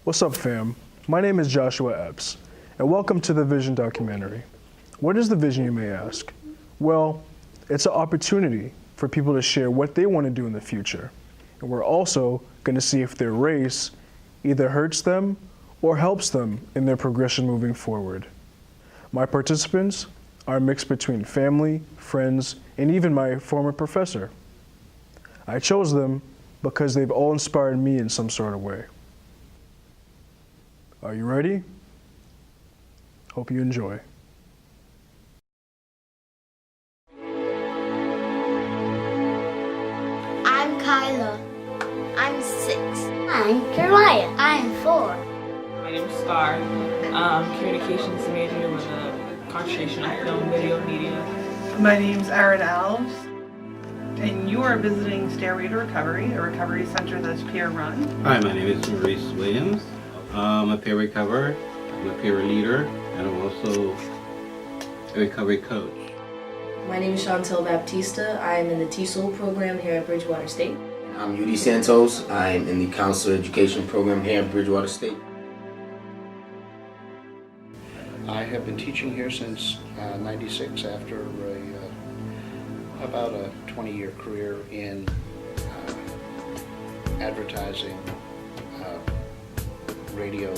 What's up, fam? My name is Joshua Epps, and welcome to the Vision documentary. What is the vision, you may ask? Well, it's an opportunity for people to share what they want to do in the future. And we're also going to see if their race either hurts them or helps them in their progression moving forward. My participants are a mix between family, friends, and even my former professor. I chose them because they've all inspired me in some sort of way. Are you ready? Hope you enjoy. I'm Kyla. I'm 6. I'm Jeremiah. I'm 4. My name is Scar. Communications major with a concentration in film, video, media. My name's Erin Alves, and you are visiting Stairway to Recovery, a recovery center that's peer-run. Hi, my name is Maurice Williams. I'm a peer recoverer, I'm a peer leader, and I'm also a recovery coach. My name is Chantel Baptista. I am in the TESOL program here at Bridgewater State. I'm UD Santos. I'm in the counselor education program here at Bridgewater State. I have been teaching here since '96 after about a 20-year career in advertising, radio,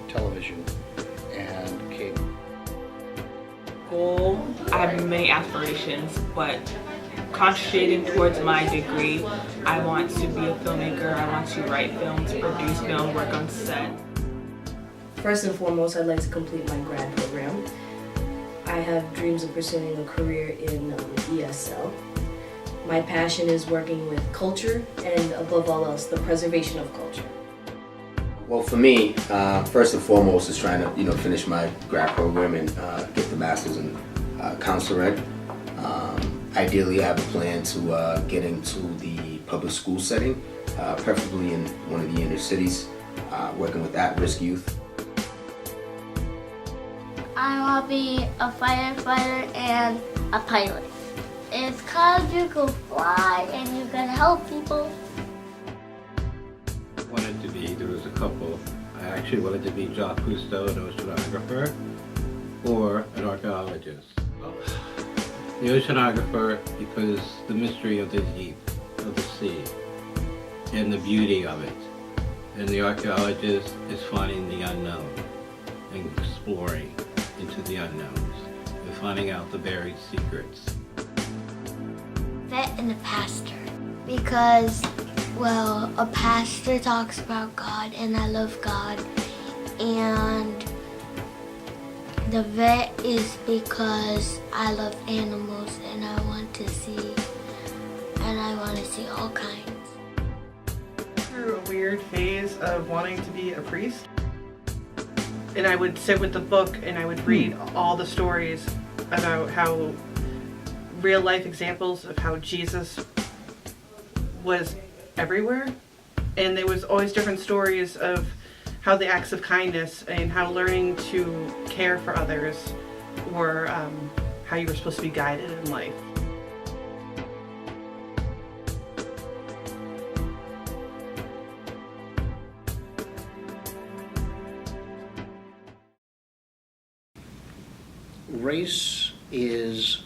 television, and cable. Goal, I have many aspirations, but concentrating towards my degree, I want to be a filmmaker, I want to write films, produce film, work on set. First and foremost, I'd like to complete my grad program. I have dreams of pursuing a career in ESL. My passion is working with culture and, above all else, the preservation of culture. Well, for me, first and foremost is trying to finish my grad program and get the master's in counselor ed. Ideally, I have a plan to get into the public school setting, preferably in one of the inner cities, working with at-risk youth. I want to be a firefighter and a pilot. It's because you can fly and you can help people. There was a couple. I actually wanted to be Jacques Cousteau, an oceanographer, or an archaeologist. The oceanographer, because the mystery of the deep, of the sea, and the beauty of it. And the archaeologist is finding the unknown and exploring into the unknowns and finding out the buried secrets. Vet and a pastor. Because, well, a pastor talks about God and I love God. And the vet is because I love animals and I want to see all kinds. Through a weird phase of wanting to be a priest, and I would sit with the book and I would read all the stories about how real life examples of how Jesus was everywhere, and there was always different stories of how the acts of kindness and how learning to care for others were how you were supposed to be guided in life. Race is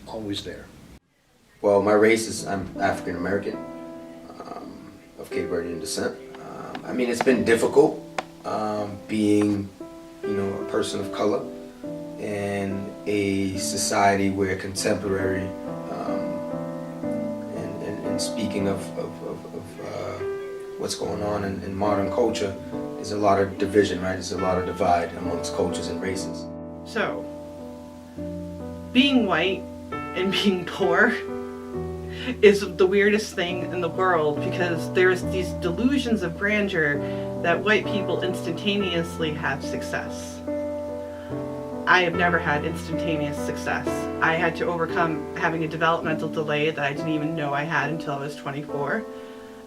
always there. Well, my race is I'm African American, of Cape Verdean descent. I mean, it's been difficult being, a person of color in a society where contemporary and speaking of what's going on in modern culture, there's a lot of division, right? There's a lot of divide amongst cultures and races. So, being white and being poor is the weirdest thing in the world, because there's these delusions of grandeur that white people instantaneously have success. I have never had instantaneous success. I had to overcome having a developmental delay that I didn't even know I had until I was 24.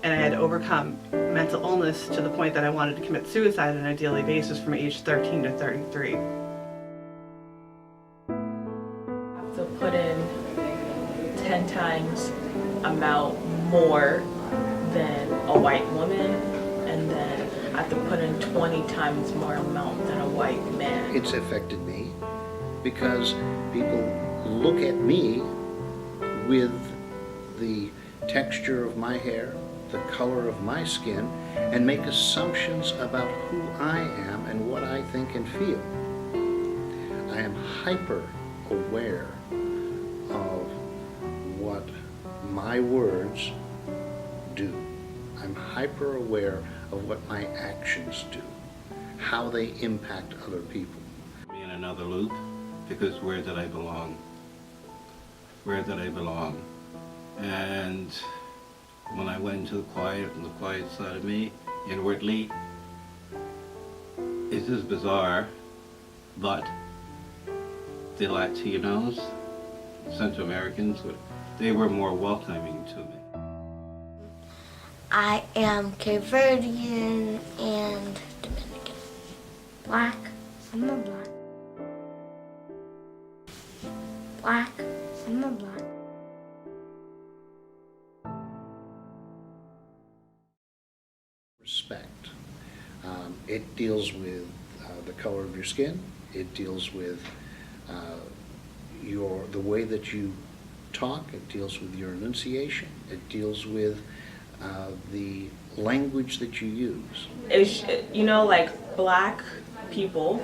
And I had to overcome mental illness to the point that I wanted to commit suicide on a daily basis from age 13 to 33. Have to put in 10 times amount more than a white woman, and then I have to put in 20 times more amount than a white man. It's affected me because people look at me with the texture of my hair, the color of my skin, and make assumptions about who I am and what I think and feel. I am hyper aware of what my words do. I'm hyper aware of what my actions do, how they impact other people. Be in another loop, because where did I belong? Where did I belong? And when I went into the quiet side of me, inwardly, it's just bizarre, but the Latinos, Central Americans, they were more welcoming to me. I am Cape Verdean and Dominican. Black. I'm a black. Black. I'm a black. Respect. It deals with the color of your skin. It deals with the way that you talk. It deals with your enunciation. It deals with the language that you use. It's, you know, like black people,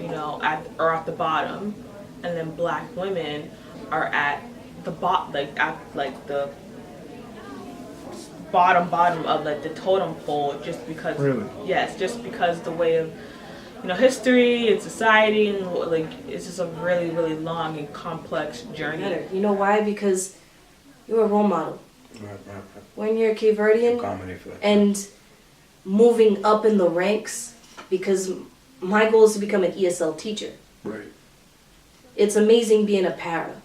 you know, are at the bottom, and then black women are at the the bottom of like the totem pole, just because. Really? Yes, just because the way of, you know, history and society, and like it's just a really, really long and complex journey. You know why? Because you're a role model. When you're Cape Verdean and moving up in the ranks, because my goal is to become an ESL teacher. Right. It's amazing being a para,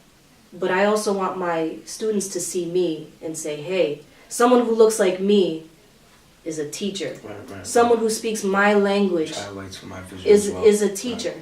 but I also want my students to see me and say, hey, someone who looks like me is a teacher. Someone who speaks my language is a teacher.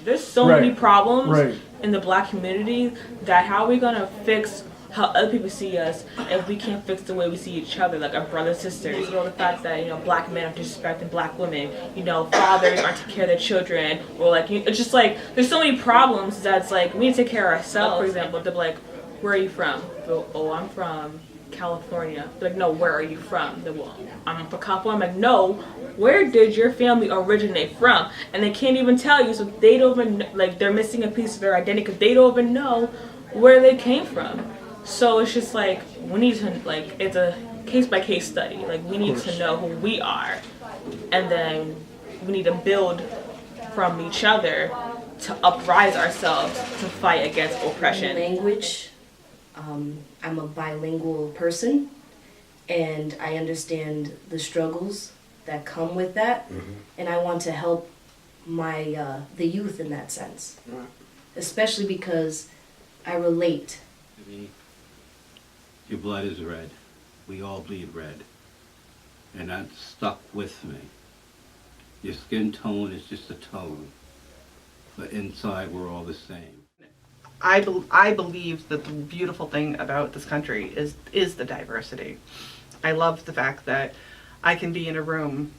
There's so many problems in the black community that how are we gonna fix how other people see us if we can't fix the way we see each other, like our brothers and sisters. You know, the fact that, you know, black men are disrespecting black women, you know, fathers aren't taking care of their children, or like, it's just like, there's so many problems that's like, we need to take care of ourselves. For example, they're like, where are you from? Oh, I'm from California. They're like, no, where are you from? They're, well, I'm from California. I'm like, no, where did your family originate from? And they can't even tell you, so they don't even, like, they're missing a piece of their identity because they don't even know where they came from. So it's just like, we need to, like, it's a case-by-case study. Like, we need to know who we are, and then we need to build from each other to uprise ourselves to fight against oppression. Language. I'm a bilingual person, and I understand the struggles that come with that, and I want to help my the youth in that sense, especially because I relate. Your blood is red. We all bleed red. And that stuck with me. Your skin tone is just a tone, but inside we're all the same. I believe that the beautiful thing about this country is the diversity. I love the fact that I can be in a room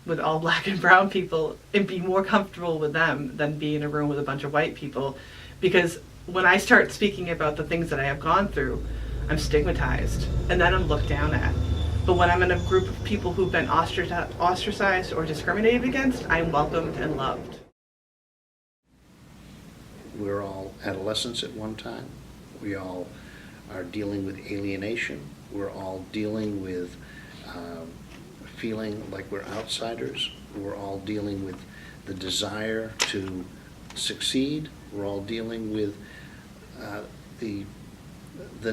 with all black and brown people and be more comfortable with them than be in a room with a bunch of white people, because when I start speaking about the things that I have gone through, I'm stigmatized and then I'm looked down at. But when I'm in a group of people who've been ostracized or discriminated against, I'm welcomed and loved. We're all adolescents at one time. We all are dealing with alienation. We're all dealing with feeling like we're outsiders. We're all dealing with the desire to succeed. We're all dealing with the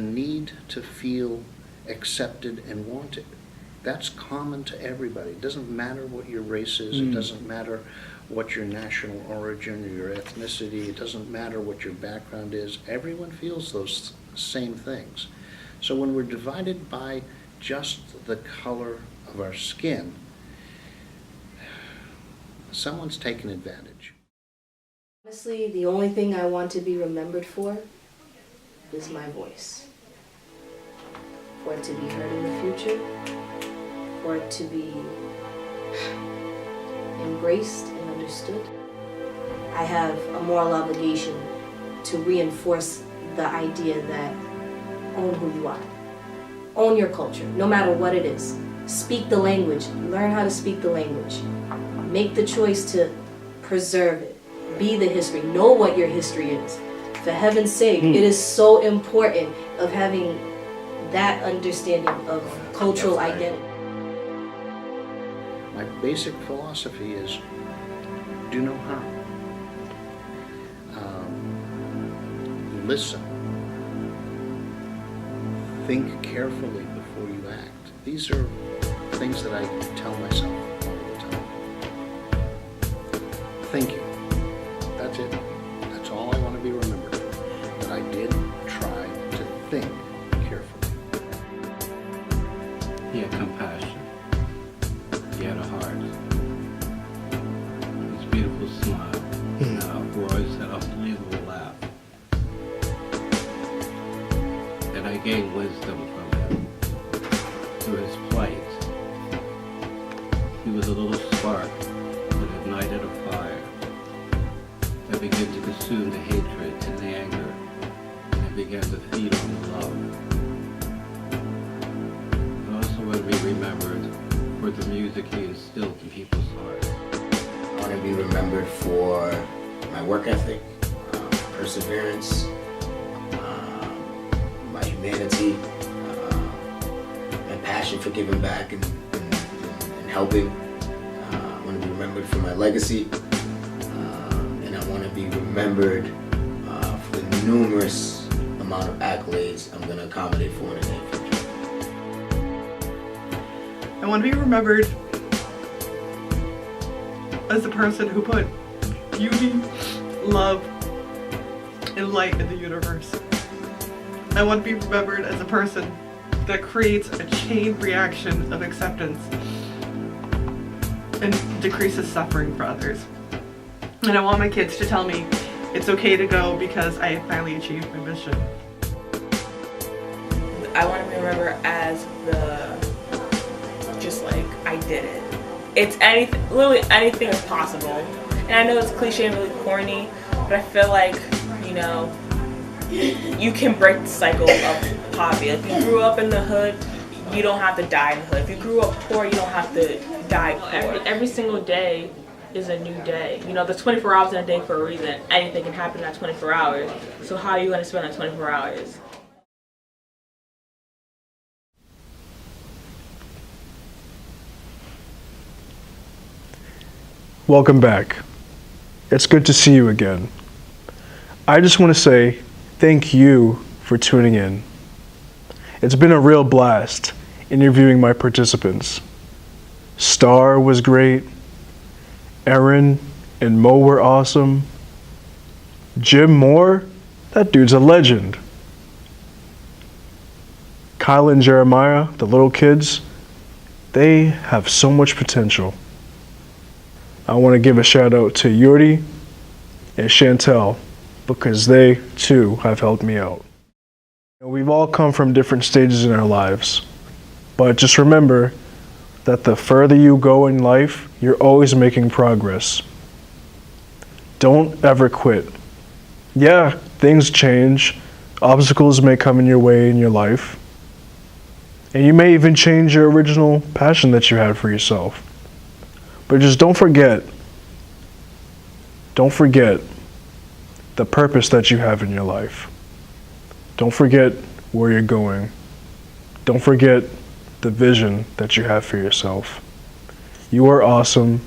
need to feel accepted and wanted. That's common to everybody. It doesn't matter what your race is. It doesn't matter what your national origin or your ethnicity. It doesn't matter what your background is. Everyone feels those same things. So when we're divided by just the color of our skin, someone's taken advantage. Honestly, the only thing I want to be remembered for is my voice. For for it to be heard in the future, for it to be embraced and understood. I have a moral obligation to reinforce the idea that own who you are. Own your culture, no matter what it is. Speak the language. Learn how to speak the language. Make the choice to preserve it. Be the history. Know what your history is. For heaven's sake, it is so important of having that understanding of cultural identity. My basic philosophy is do no harm. Listen. Think carefully before you act. These are things that I tell myself all the time. Thinking. That's it. That's all I want to be remembered. That I did try to think carefully. He had compassion. He had a heart. His beautiful smile. Who always had an unbelievable laugh. And I gained wisdom from him through his plight. He was a little spark that ignited a fire that began to consume the hatred and the anger and began to feed on the love. I also want to be remembered for the music he instilled in people's hearts. I want to be remembered for my work ethic, perseverance, my humanity, my passion for giving back and helping. I want to be remembered for my legacy, and I want to be remembered for the numerous amount of accolades I'm going to accommodate for in the near future. I want to be remembered as the person who put beauty, love, and light in the universe. I want to be remembered as a person that creates a chain reaction of acceptance and decreases suffering for others. And I want my kids to tell me it's okay to go because I have finally achieved my mission. I want to be remembered as just like, I did it. It's anything, literally anything is possible. And I know it's cliche and really corny, but I feel like, you know, you can break the cycle of poverty. If you grew up in the hood, you don't have to die in the hood. If you grew up poor, you don't have to die poor. Every single day is a new day. You know, there's 24 hours in a day for a reason. Anything can happen in that 24 hours. So how are you going to spend that 24 hours? Welcome back. It's good to see you again. I just want to say thank you for tuning in. It's been a real blast interviewing my participants. Star was great. Erin and Mo were awesome. Jim Moore, that dude's a legend. Kyle and Jeremiah, the little kids, they have so much potential. I want to give a shout out to Yuri and Chantel because they too have helped me out. We've all come from different stages in our lives, but just remember that the further you go in life, you're always making progress. Don't ever quit. Yeah, things change. Obstacles may come in your way in your life. And you may even change your original passion that you had for yourself. But just don't forget the purpose that you have in your life. Don't forget where you're going. Don't forget the vision that you have for yourself. You are awesome,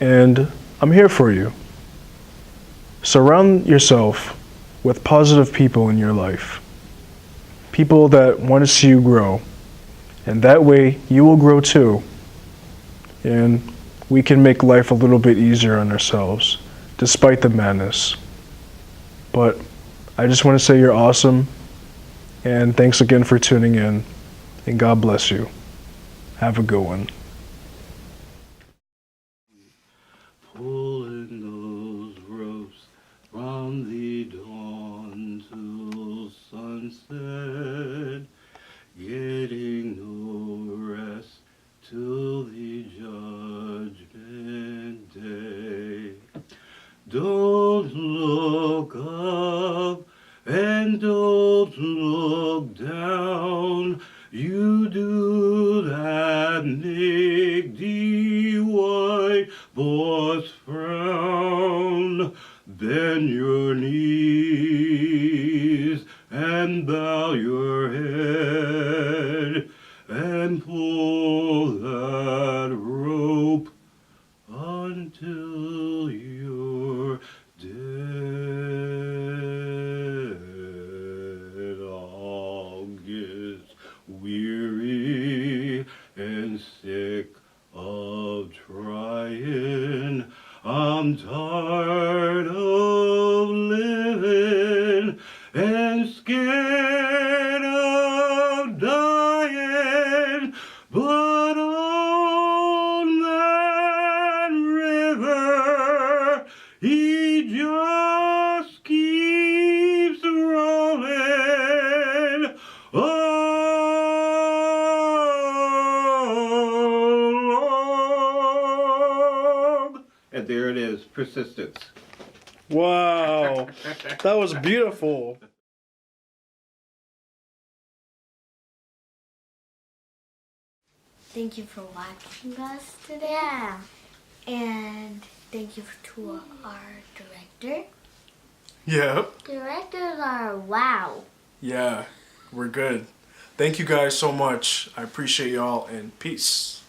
and I'm here for you. Surround yourself with positive people in your life. People that want to see you grow. And that way, you will grow too. And we can make life a little bit easier on ourselves, despite the madness. But I just want to say you're awesome, and thanks again for tuning in, and God bless you. Have a good one. Pulling those ropes from the dawn till sunset, getting look down, you do that make the white boss frown. Bend your knees and bow your head and pull that rope until you're dead. I'll get weary and sick of trying. I'm tired of living and scared of dying, but on that river, he just keeps rolling along. And there it is, persistence. Wow, that was beautiful. Thank you for watching us today. Yeah. And thank you to our director. Yep. Directors are wow. Yeah, we're good. Thank you guys so much. I appreciate y'all and peace.